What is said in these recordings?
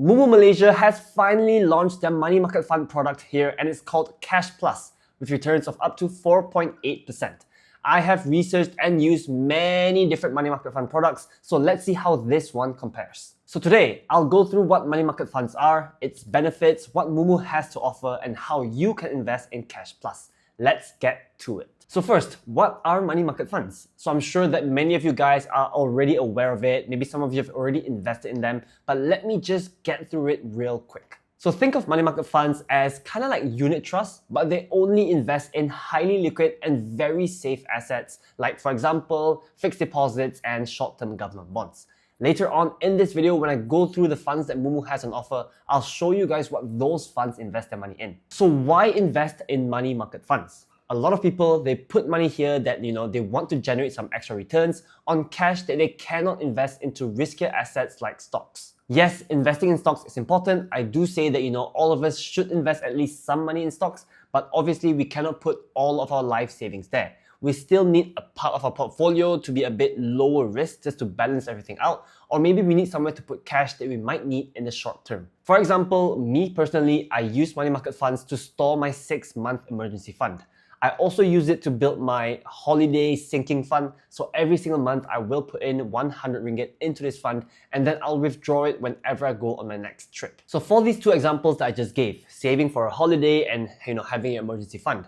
Moomoo Malaysia has finally launched their money market fund product here, and it's called Cash Plus with returns of up to 4.8%. I have researched and used many different money market fund products, so let's see how this one compares. So today, I'll go through what money market funds are, its benefits, what Moomoo has to offer, and how you can invest in Cash Plus. Let's get to it. So first, what are money market funds? So I'm sure that many of you guys are already aware of it. Maybe some of you have already invested in them, but let me just get through it real quick. So think of money market funds as kind of like unit trusts, but they only invest in highly liquid and very safe assets, like for example, fixed deposits and short-term government bonds. Later on in this video, when I go through the funds that Moomoo has on offer, I'll show you guys what those funds invest their money in. So why invest in money market funds? A lot of people, they put money here that, they want to generate some extra returns on cash that they cannot invest into riskier assets like stocks. Yes, investing in stocks is important. I do say that, all of us should invest at least some money in stocks, but obviously we cannot put all of our life savings there. We still need a part of our portfolio to be a bit lower risk just to balance everything out, or maybe we need somewhere to put cash that we might need in the short term. For example, me personally, I use money market funds to store my 6-month emergency fund. I also use it to build my holiday sinking fund. So every single month, I will put in 100 ringgit into this fund, and then I'll withdraw it whenever I go on my next trip. So for these two examples that I just gave, saving for a holiday and having an emergency fund,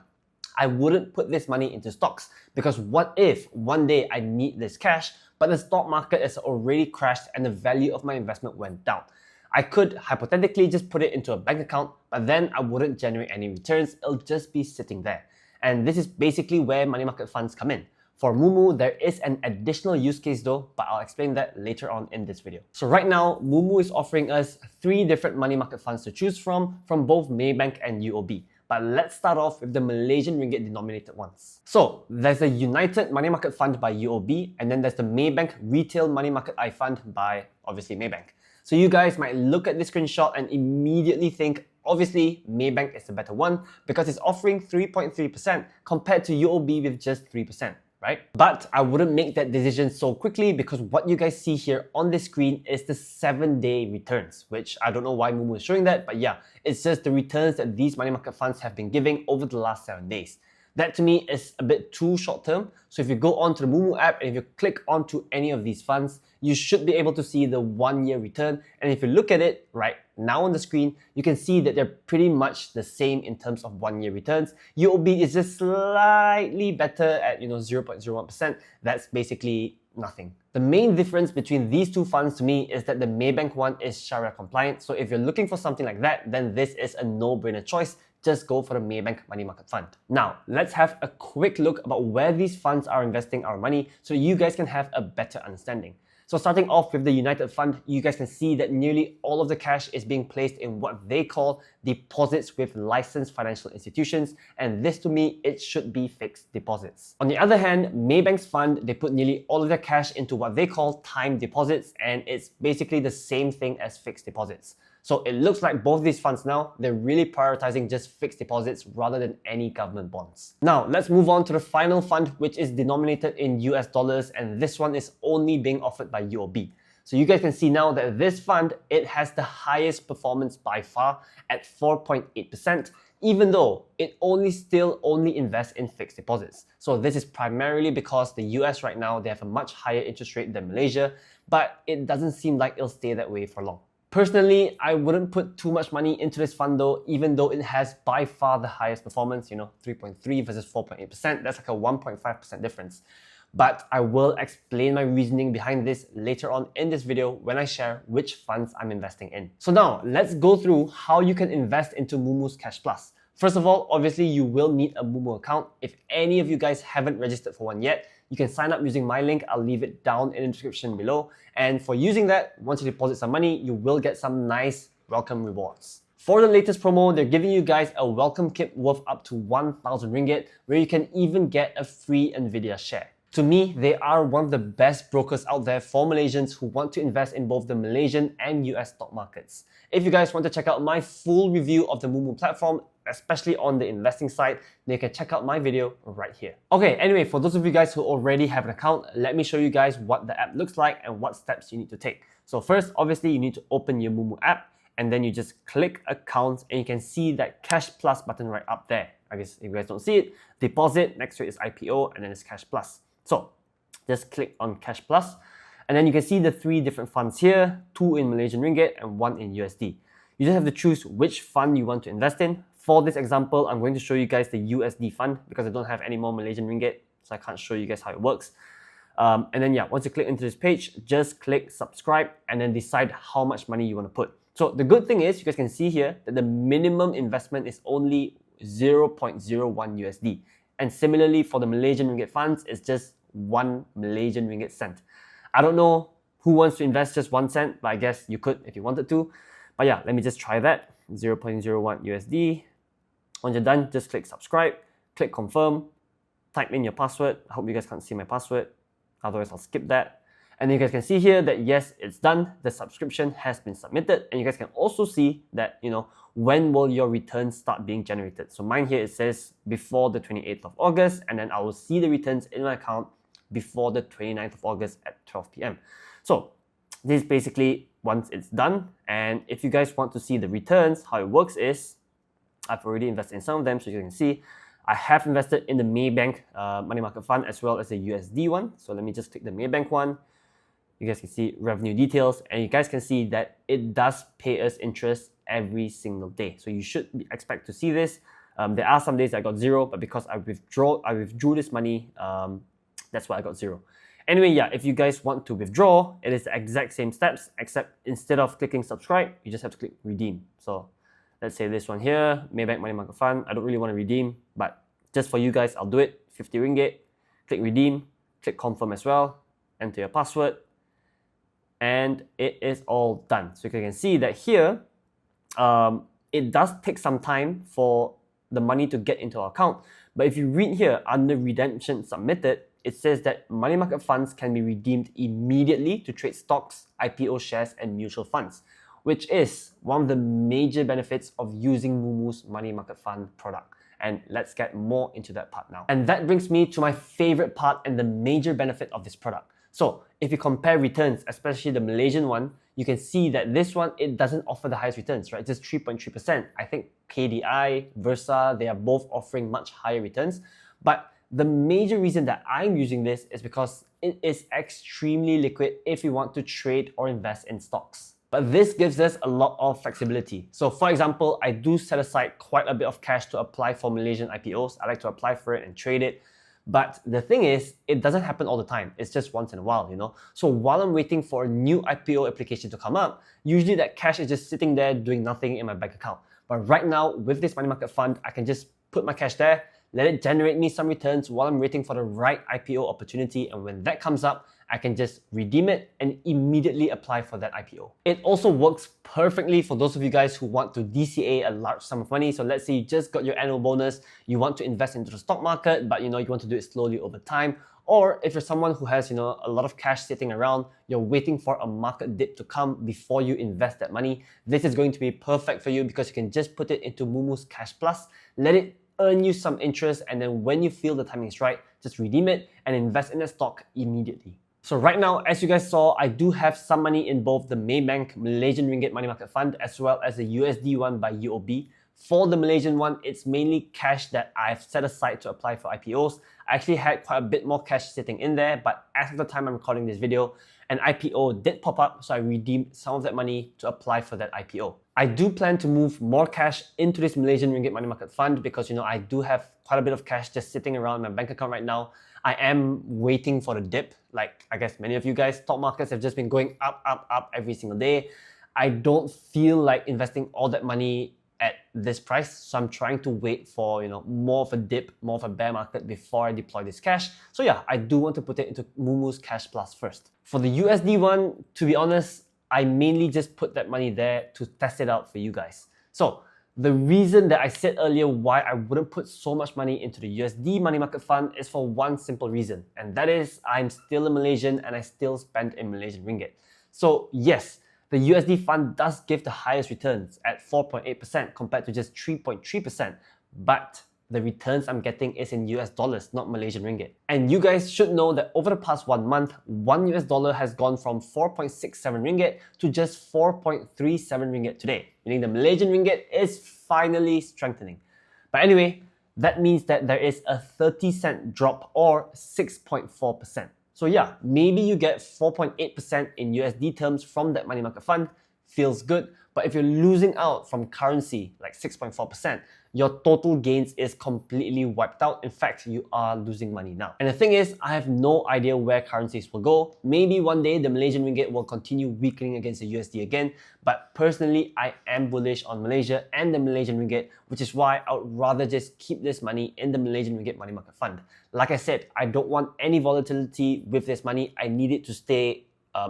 I wouldn't put this money into stocks, because what if one day I need this cash, but the stock market has already crashed and the value of my investment went down? I could hypothetically just put it into a bank account, but then I wouldn't generate any returns. It'll just be sitting there. And this is basically where money market funds come in. For Moomoo, there is an additional use case though, but I'll explain that later on in this video. So right now, Moomoo is offering us 3 different money market funds to choose from both Maybank and UOB. But let's start off with the Malaysian ringgit denominated ones. So there's the United Money Market Fund by UOB, and then there's the Maybank Retail Money Market I Fund by obviously Maybank. So you guys might look at this screenshot and immediately think, obviously, Maybank is the better one because it's offering 3.3% compared to UOB with just 3%, right? But I wouldn't make that decision so quickly, because what you guys see here on the screen is the 7-day returns, which I don't know why Moomoo is showing that, but yeah, it's just the returns that these money market funds have been giving over the last 7 days. That to me is a bit too short term. So if you go onto the Moomoo app and if you click onto any of these funds, you should be able to see the 1-year return. And if you look at it right now on the screen, you can see that they're pretty much the same in terms of 1-year returns. UOB is just slightly better at 0.01%. That's basically nothing. The main difference between these two funds to me is that the Maybank one is Sharia compliant. So if you're looking for something like that, then this is a no-brainer choice. Just go for the Maybank Money Market Fund. Now, let's have a quick look about where these funds are investing our money so you guys can have a better understanding. So starting off with the United Fund, you guys can see that nearly all of the cash is being placed in what they call deposits with licensed financial institutions, and this to me, it should be fixed deposits. On the other hand, Maybank's fund, they put nearly all of their cash into what they call time deposits, and it's basically the same thing as fixed deposits. So it looks like both these funds now, they're really prioritizing just fixed deposits rather than any government bonds. Now, let's move on to the final fund, which is denominated in US dollars, and this one is only being offered by UOB. So you guys can see now that this fund, it has the highest performance by far at 4.8%, even though it still only invests in fixed deposits. So this is primarily because the US right now, they have a much higher interest rate than Malaysia, but it doesn't seem like it'll stay that way for long. Personally, I wouldn't put too much money into this fund though, even though it has by far the highest performance, 3.3 versus 4.8%. That's like a 1.5% difference. But I will explain my reasoning behind this later on in this video when I share which funds I'm investing in. So now, let's go through how you can invest into Moomoo's Cash Plus. First of all, obviously, you will need a Moomoo account. If any of you guys haven't registered for one yet, you can sign up using my link. I'll leave it down in the description below. And for using that, once you deposit some money, you will get some nice welcome rewards. For the latest promo, they're giving you guys a welcome kit worth up to 1,000 ringgit, where you can even get a free Nvidia share. To me, they are one of the best brokers out there for Malaysians who want to invest in both the Malaysian and US stock markets. If you guys want to check out my full review of the Moomoo platform, especially on the investing side, then you can check out my video right here. Okay, anyway, for those of you guys who already have an account, let me show you guys what the app looks like and what steps you need to take. So first, obviously, you need to open your Moomoo app. and then you just click accounts, and you can see that Cash Plus button right up there. I guess if you guys don't see it, deposit, next to it is IPO, and then it's Cash Plus. So just click on Cash Plus, and then you can see the 3 different funds here, 2 in Malaysian Ringgit and 1 in USD. You just have to choose which fund you want to invest in. For this example, I'm going to show you guys the USD fund because I don't have any more Malaysian Ringgit, so I can't show you guys how it works. And then yeah, once you click into this page, just click subscribe and then decide how much money you want to put. So the good thing is you guys can see here that the minimum investment is only 0.01 USD. And similarly for the Malaysian Ringgit funds, it's just 1 Malaysian Ringgit cent. I don't know who wants to invest just 1 cent, but I guess you could if you wanted to. But yeah, let me just try that, 0.01 USD. Once you're done, just click subscribe, click confirm, type in your password. I hope you guys can't see my password, otherwise I'll skip that. And you guys can see here that yes, it's done. The subscription has been submitted. And you guys can also see that, when will your returns start being generated. So mine here, it says before the 28th of August, and then I will see the returns in my account before the 29th of August at 12 p.m. So this is basically once it's done. And if you guys want to see the returns, how it works is, I've already invested in some of them, so you can see I have invested in the Maybank money market fund as well as the USD one. So let me just click the Maybank one. You guys can see revenue details, and you guys can see that it does pay us interest every single day. So you should expect to see this. There are some days I got 0, but because I withdrew this money, that's why I got 0. Anyway, yeah, if you guys want to withdraw, it is the exact same steps, except instead of clicking subscribe, you just have to click redeem. So let's say this one here, Maybank Money Market Fund. I don't really want to redeem, but just for you guys, I'll do it. 50 ringgit, click redeem, click confirm as well, enter your password, and it is all done. So you can see that here, it does take some time for the money to get into our account. But if you read here under redemption submitted, it says that money market funds can be redeemed immediately to trade stocks, IPO shares, and mutual funds, which is one of the major benefits of using Moomoo's money market fund product. And let's get more into that part now. And that brings me to my favorite part and the major benefit of this product. So if you compare returns, especially the Malaysian one, you can see that this one, it doesn't offer the highest returns, right? Just 3.3%. I think KDI, Versa, they are both offering much higher returns. But the major reason that I'm using this is because it is extremely liquid if you want to trade or invest in stocks. But this gives us a lot of flexibility. So for example, I do set aside quite a bit of cash to apply for Malaysian IPOs. I like to apply for it and trade it. But the thing is, it doesn't happen all the time. It's just once in a while, So while I'm waiting for a new IPO application to come up, usually that cash is just sitting there doing nothing in my bank account. But right now, with this money market fund, I can just put my cash there, let it generate me some returns while I'm waiting for the right IPO opportunity. And when that comes up, I can just redeem it and immediately apply for that IPO. It also works perfectly for those of you guys who want to DCA a large sum of money. So let's say you just got your annual bonus, you want to invest into the stock market, but you want to do it slowly over time. Or if you're someone who has a lot of cash sitting around, you're waiting for a market dip to come before you invest that money, this is going to be perfect for you because you can just put it into Moomoo's Cash Plus, let it earn you some interest, and then when you feel the timing is right, just redeem it and invest in the stock immediately. So right now, as you guys saw, I do have some money in both the Maybank Malaysian Ringgit Money Market Fund as well as the USD one by UOB. For the Malaysian one, it's mainly cash that I've set aside to apply for IPOs. I actually had quite a bit more cash sitting in there, but as of the time I'm recording this video, an IPO did pop up, so I redeemed some of that money to apply for that IPO. I do plan to move more cash into this Malaysian Ringgit Money Market Fund because I do have quite a bit of cash just sitting around in my bank account right now. I am waiting for the dip. Like I guess many of you guys, stock markets have just been going up, up, up every single day. I don't feel like investing all that money at this price, so I'm trying to wait for more of a dip, more of a bear market before I deploy this cash. So yeah, I do want to put it into Moomoo's Cash Plus first. For the USD one, to be honest, I mainly just put that money there to test it out for you guys. So the reason that I said earlier why I wouldn't put so much money into the USD money market fund is for one simple reason, and that is I'm still a Malaysian and I still spend in Malaysian ringgit. So yes, the USD fund does give the highest returns at 4.8% compared to just 3.3%. But the returns I'm getting is in US dollars, not Malaysian ringgit. And you guys should know that over the past 1 month, $1 US has gone from 4.67 ringgit to just 4.37 ringgit today, meaning the Malaysian ringgit is finally strengthening. But anyway, that means that there is a 30-cent drop or 6.4%. So yeah, maybe you get 4.8% in USD terms from that money market fund, feels good, but if you're losing out from currency like 6.4%, your total gains is completely wiped out. In fact, you are losing money now. And the thing is, I have no idea where currencies will go. Maybe one day the Malaysian ringgit will continue weakening against the USD again, but personally, I am bullish on Malaysia and the Malaysian ringgit, which is why I would rather just keep this money in the Malaysian ringgit money market fund. Like I said, I don't want any volatility with this money. I need it to stay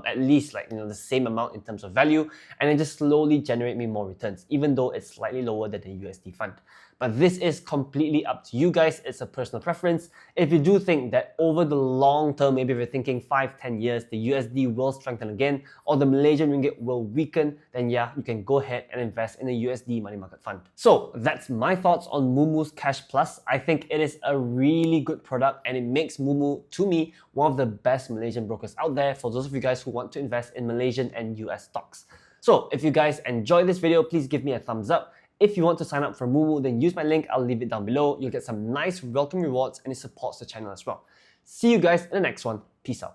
at least the same amount in terms of value, and then just slowly generate me more returns, even though it's slightly lower than the USD fund. But this is completely up to you guys. It's a personal preference. If you do think that over the long term, maybe if you're thinking 5-10 years, the USD will strengthen again or the Malaysian ringgit will weaken, then yeah, you can go ahead and invest in a USD money market fund. So that's my thoughts on Moomoo's Cash Plus. I think it is a really good product and it makes Moomoo, to me, one of the best Malaysian brokers out there for those of you guys who want to invest in Malaysian and US stocks. So if you guys enjoyed this video, please give me a thumbs up. If you want to sign up for Moomoo, then use my link, I'll leave it down below. You'll get some nice welcome rewards and it supports the channel as well. See you guys in the next one. Peace out.